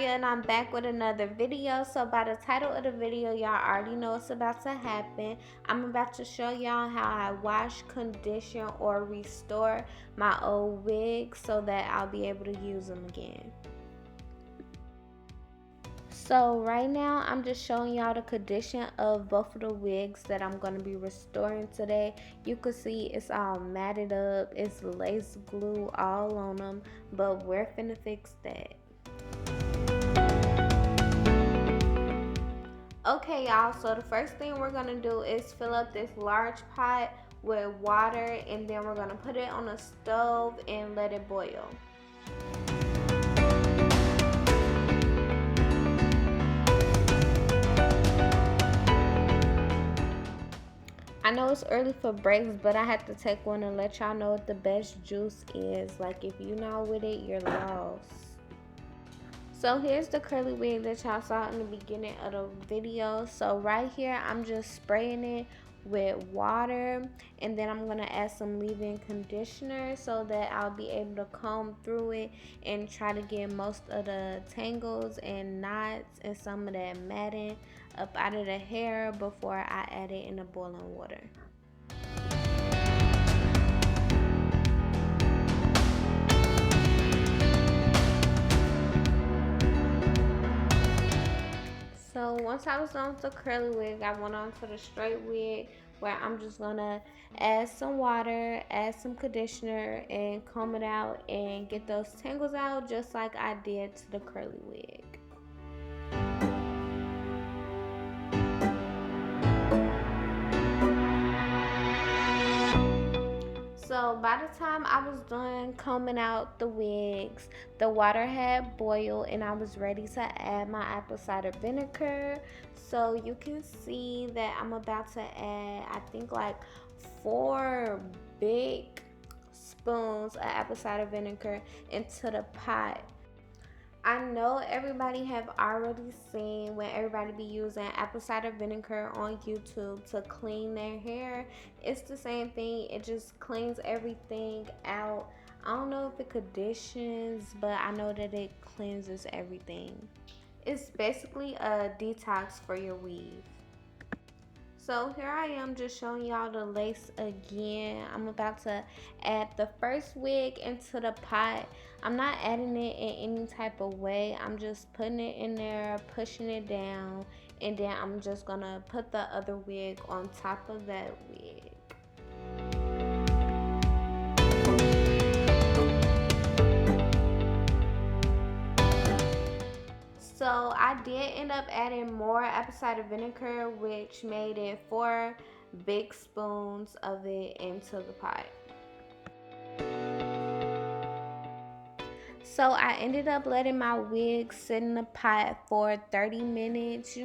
and I'm back with another video. So by the title of the video, y'all already know what's about to happen. I'm about to show y'all how I wash, condition, or restore my old wigs so that I'll be able to use them again. So right now I'm just showing y'all the condition of both of the wigs that I'm going to be restoring today. You can see it's all matted up, it's lace glue all on them, but we're finna fix that. Okay y'all, so the first thing we're gonna do is fill up this large pot with water, and then we're gonna put it on the stove and let it boil. I know it's early for breaks, but I had to take one and let y'all know what the best juice is. Like, if you're not with it, you're lost. So here's the curly wig that y'all saw in the beginning of the video. So right here, I'm just spraying it with water, and then I'm gonna add some leave-in conditioner so that I'll be able to comb through it and try to get most of the tangles and knots and some of that matting up out of the hair before I add it in the boiling water. So once I was done with the curly wig, I went on to the straight wig, where I'm just gonna add some water, add some conditioner, and comb it out and get those tangles out just like I did to the curly wig. So by the time I was done combing out the wigs, the water had boiled and I was ready to add my apple cider vinegar. So you can see that I'm about to add, I think, like 4 big spoons of apple cider vinegar into the pot. I know everybody have already seen when everybody be using apple cider vinegar on YouTube to clean their hair. It's the same thing, it just cleans everything out. I don't know if it conditions, but I know that it cleanses everything. It's basically a detox for your weave. So here I am just showing y'all the lace again. I'm about to add the first wig into the pot. I'm not adding it in any type of way. I'm just putting it in there, pushing it down, and then I'm just gonna put the other wig on top of that wig. So I did end up adding more apple cider vinegar, which made it 4 big spoons of it into the pot. So I ended up letting my wig sit in the pot for 30 minutes,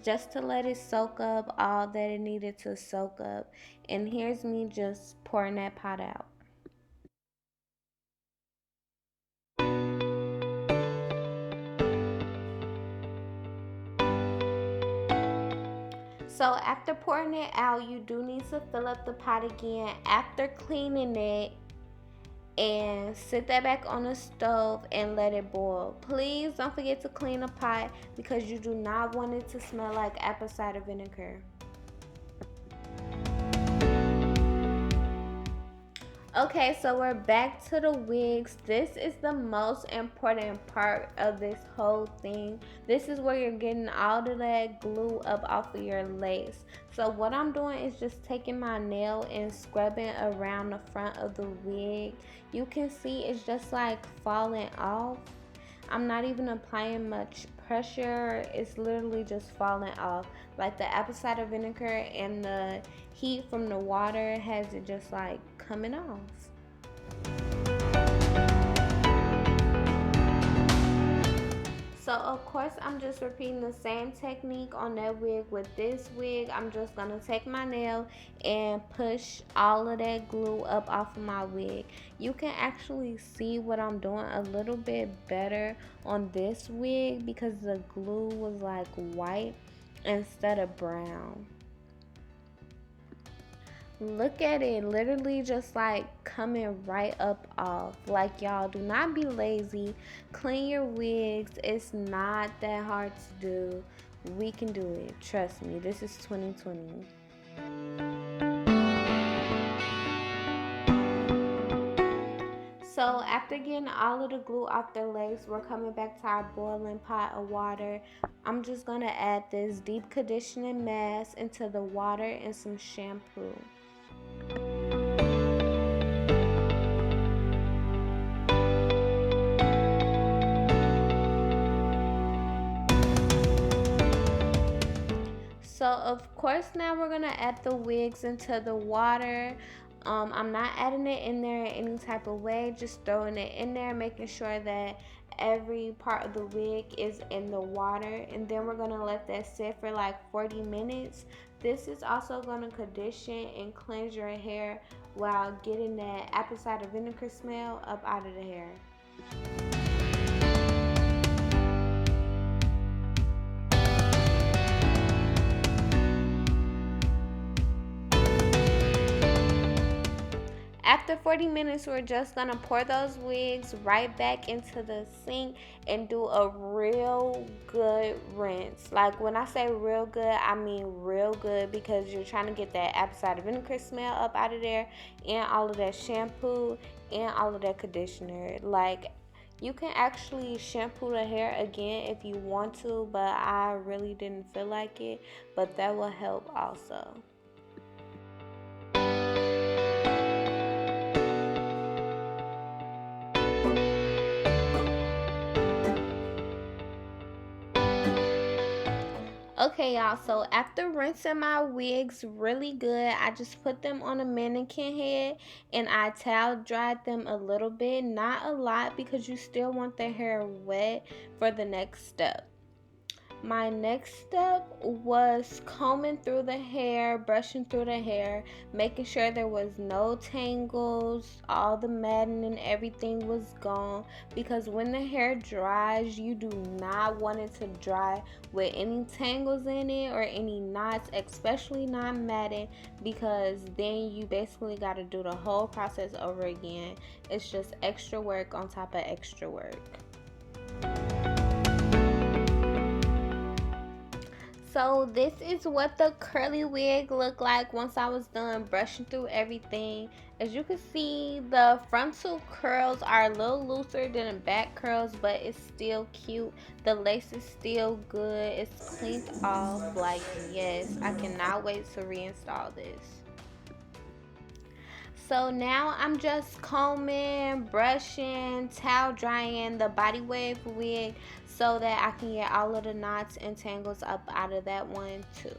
just to let it soak up all that it needed to soak up. And here's me just pouring that pot out. So after pouring it out, you do need to fill up the pot again after cleaning it, and sit that back on the stove and let it boil. Please don't forget to clean the pot because you do not want it to smell like apple cider vinegar. Okay, so we're back to the wigs. This is the most important part of this whole thing. This is where you're getting all of that glue up off of your lace. So what I'm doing is just taking my nail and scrubbing around the front of the wig. You can see it's just like falling off. I'm not even applying much pressure. It's literally just falling off. Like the apple cider vinegar and the heat from the water has it just like coming off. So of course I'm just repeating the same technique on that wig with this wig. I'm just gonna take my nail and push all of that glue up off of my wig. You can actually see what I'm doing a little bit better on this wig because the glue was like white instead of brown. Look at it, literally just like coming right up off. Like, y'all, do not be lazy. Clean your wigs. It's not that hard to do. We can do it. Trust me. This is 2020. So after getting all of the glue off the legs, we're coming back to our boiling pot of water. I'm just gonna add this deep conditioning mask into the water and some shampoo. So of course now we're gonna add the wigs into the water. I'm not adding it in there in any type of way, just throwing it in there, making sure that every part of the wig is in the water, and then we're gonna let that sit for like 40 minutes. This is also gonna condition and cleanse your hair while getting that apple cider vinegar smell up out of the hair. After 40 minutes, we're just gonna pour those wigs right back into the sink and do a real good rinse. Like, when I say real good, I mean real good, because you're trying to get that apple cider vinegar smell up out of there, and all of that shampoo and all of that conditioner. Like, you can actually shampoo the hair again if you want to, but I really didn't feel like it, but that will help also. Okay, y'all, so after rinsing my wigs really good, I just put them on a mannequin head and I towel dried them a little bit, not a lot, because you still want the hair wet for the next step. My next step was combing through the hair, brushing through the hair, making sure there was no tangles, all the matting and everything was gone, because when the hair dries, you do not want it to dry with any tangles in it or any knots, especially not matting, because then you basically got to do the whole process over again. It's just extra work on top of extra work. So this is what the curly wig looked like once I was done brushing through everything. As you can see, the frontal curls are a little looser than the back curls, but it's still cute. The lace is still good. It's cleaned off. Like, yes, I cannot wait to reinstall this. So now I'm just combing, brushing, towel drying the body wave wig so that I can get all of the knots and tangles up out of that one too.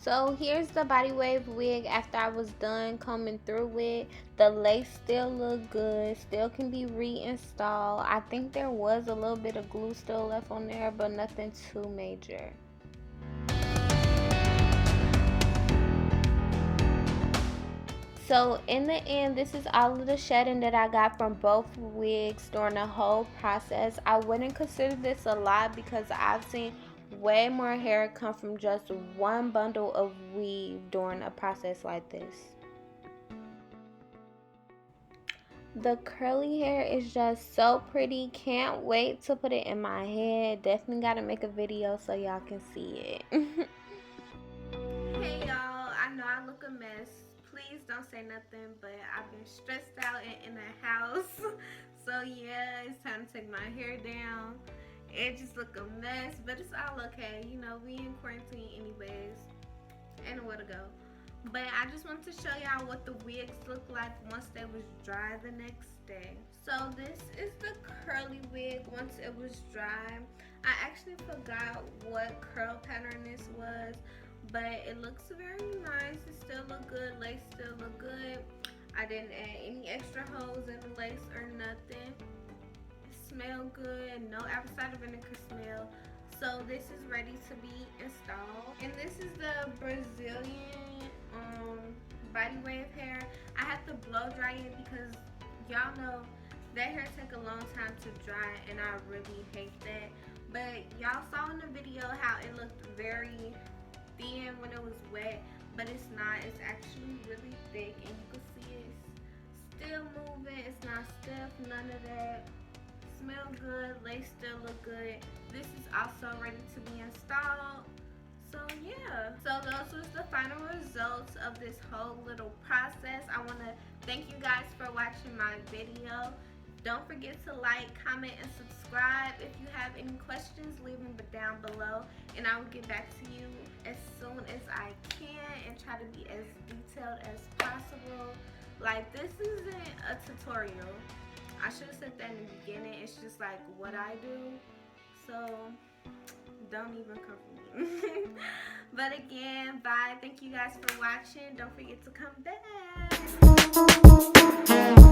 So here's the body wave wig after I was done combing through it. The lace still look good, still can be reinstalled. I think there was a little bit of glue still left on there, but nothing too major. So in the end, this is all of the shedding that I got from both wigs during the whole process. I wouldn't consider this a lot because I've seen way more hair come from just one bundle of weave during a process like this. The curly hair is just so pretty. Can't wait to put it in my head. Definitely got to make a video so y'all can see it. Hey y'all, I know I look a mess. Please don't say nothing, but I've been stressed out and in the house. So yeah, it's time to take my hair down. It just look a mess, but it's all okay. You know, we in quarantine anyways. Ain't nowhere to go. But I just wanted to show y'all what the wigs look like once they was dry the next day. So this is the curly wig once it was dry. I actually forgot what curl pattern this was, but it looks very nice. It still look good. Lace still look good. I didn't add any extra holes in the lace or nothing. It smelled good. No apple cider vinegar smell. So this is ready to be installed. And this is the Brazilian body wave hair. I have to blow dry it because y'all know that hair take a long time to dry, and I really hate that. But y'all saw in the video how it looked very thin when it was wet, but it's not. It's actually really thick, and you can see it's still moving. It's not stiff, none of that. Smell good, lace still look good. This is also ready to be installed. So yeah, so those was the final results of this whole little process. I want to thank you guys for watching my video. Don't forget to like, comment, and subscribe. If you have any questions, leave them down below, and I will get back to you as soon as I can and try to be as detailed as possible. Like, this isn't a tutorial. I should have said that in the beginning. It's just like what I do. So don't even come for me. But again, bye. Thank you guys for watching. Don't forget to come back.